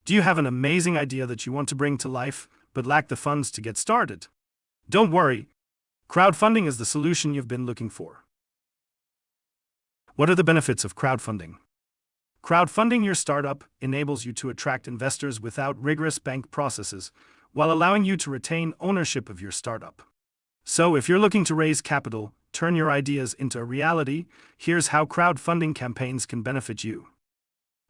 Do you have an amazing idea that you want to bring to life, but lack the funds to get started? Don't worry. Crowdfunding is the solution you've been looking for. What are the benefits of crowdfunding? Crowdfunding your startup enables you to attract investors without rigorous bank processes, while allowing you to retain ownership of your startup. So, if you're looking to raise capital, turn your ideas into a reality, here's how crowdfunding campaigns can benefit you.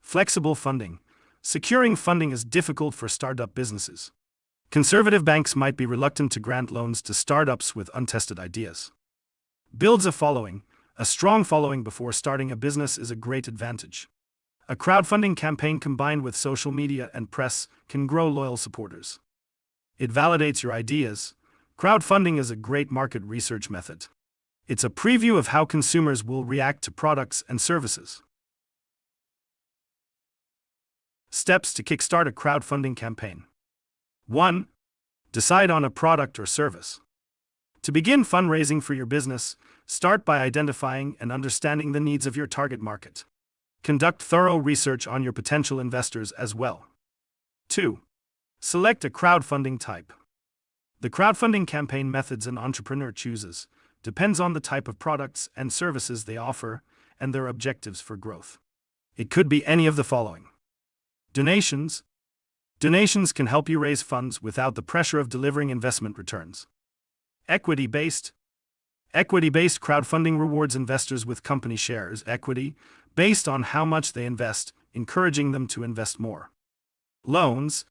Flexible funding. Securing funding is difficult for startup businesses. Conservative banks might be reluctant to grant loans to startups with untested ideas. Builds a following. A strong following before starting a business is a great advantage. A crowdfunding campaign combined with social media and press can grow loyal supporters. It validates your ideas. Crowdfunding is a great market research method. It's a preview of how consumers will react to products and services. Steps to kickstart a crowdfunding campaign. 1. Decide on a product or service. To begin fundraising for your business, start by identifying and understanding the needs of your target market. Conduct thorough research on your potential investors as well. 2. Select a crowdfunding type. The crowdfunding campaign methods an entrepreneur chooses depends on the type of products and services they offer and their objectives for growth. It could be any of the following. Donations. Donations can help you raise funds without the pressure of delivering investment returns. Equity-based. Equity-based crowdfunding rewards investors with company shares equity based on how much they invest, encouraging them to invest more. Loans.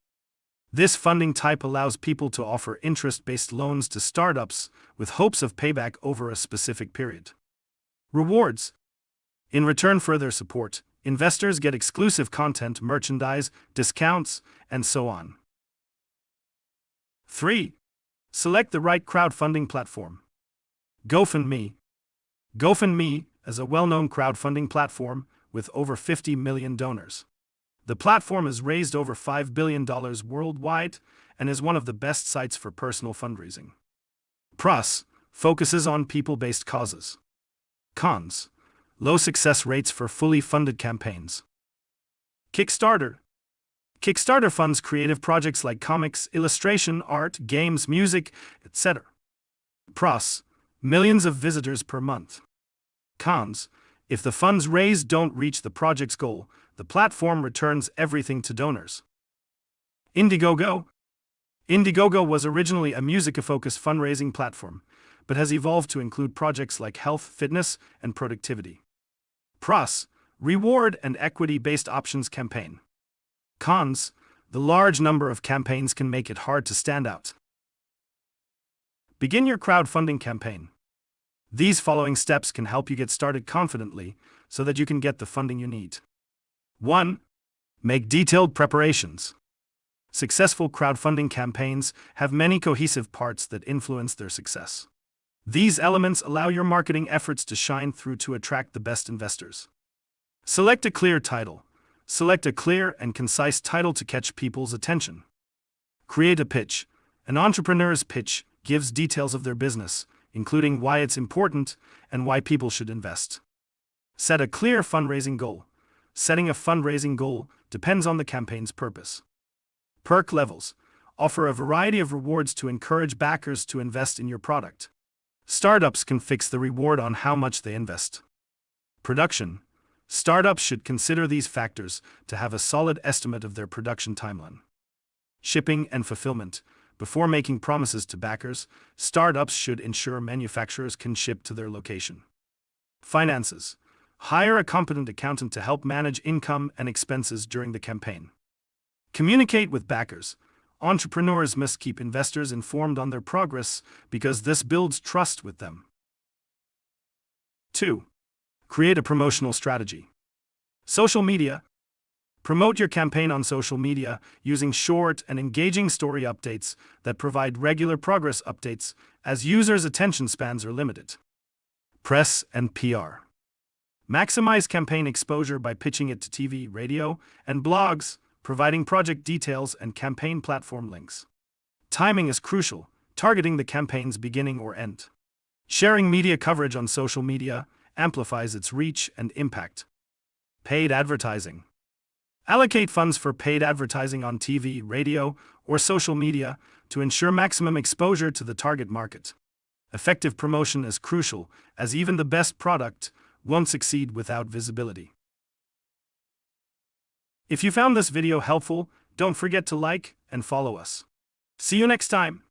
This funding type allows people to offer interest-based loans to startups with hopes of payback over a specific period. Rewards. In return for their support, investors get exclusive content, merchandise, discounts, and so on. 3. Select the right crowdfunding platform. GoFundMe. GoFundMe is a well-known crowdfunding platform with over 50 million donors. The platform has raised over $5 billion worldwide and is one of the best sites for personal fundraising. Pros. Focuses on people-based causes. Cons. Low success rates for fully funded campaigns. Kickstarter. Kickstarter funds creative projects like comics, illustration, art, games, music, etc. Pros. Millions of visitors per month. Cons. If the funds raised don't reach the project's goal, the platform returns everything to donors. Indiegogo. Indiegogo was originally a music-focused fundraising platform, but has evolved to include projects like health, fitness, and productivity. Pros. Reward and equity-based options campaign. Cons. The large number of campaigns can make it hard to stand out. Begin your crowdfunding campaign. These following steps can help you get started confidently so that you can get the funding you need. 1. Make detailed preparations. Successful crowdfunding campaigns have many cohesive parts that influence their success. These elements allow your marketing efforts to shine through to attract the best investors. Select a clear title. Select a clear and concise title to catch people's attention. Create a pitch. An entrepreneur's pitch gives details of their business, including why it's important and why people should invest. Set a clear fundraising goal. Setting a fundraising goal depends on the campaign's purpose. Perk levels. Offer a variety of rewards to encourage backers to invest in your product. Startups can fix the reward on how much they invest. Production. Startups should consider these factors to have a solid estimate of their production timeline. Shipping and fulfillment. Before making promises to backers, startups should ensure manufacturers can ship to their location. Finances. Hire a competent accountant to help manage income and expenses during the campaign. Communicate with backers. Entrepreneurs must keep investors informed on their progress because this builds trust with them. 2. Create a promotional strategy. Social media. Promote your campaign on social media using short and engaging story updates that provide regular progress updates as users' attention spans are limited. Press and PR. Maximize campaign exposure by pitching it to TV, radio, and blogs, providing project details and campaign platform links. Timing is crucial, targeting the campaign's beginning or end. Sharing media coverage on social media amplifies its reach and impact. Paid advertising. Allocate funds for paid advertising on TV, radio, or social media to ensure maximum exposure to the target market. Effective promotion is crucial, as even the best product won't succeed without visibility. If you found this video helpful, don't forget to like and follow us. See you next time.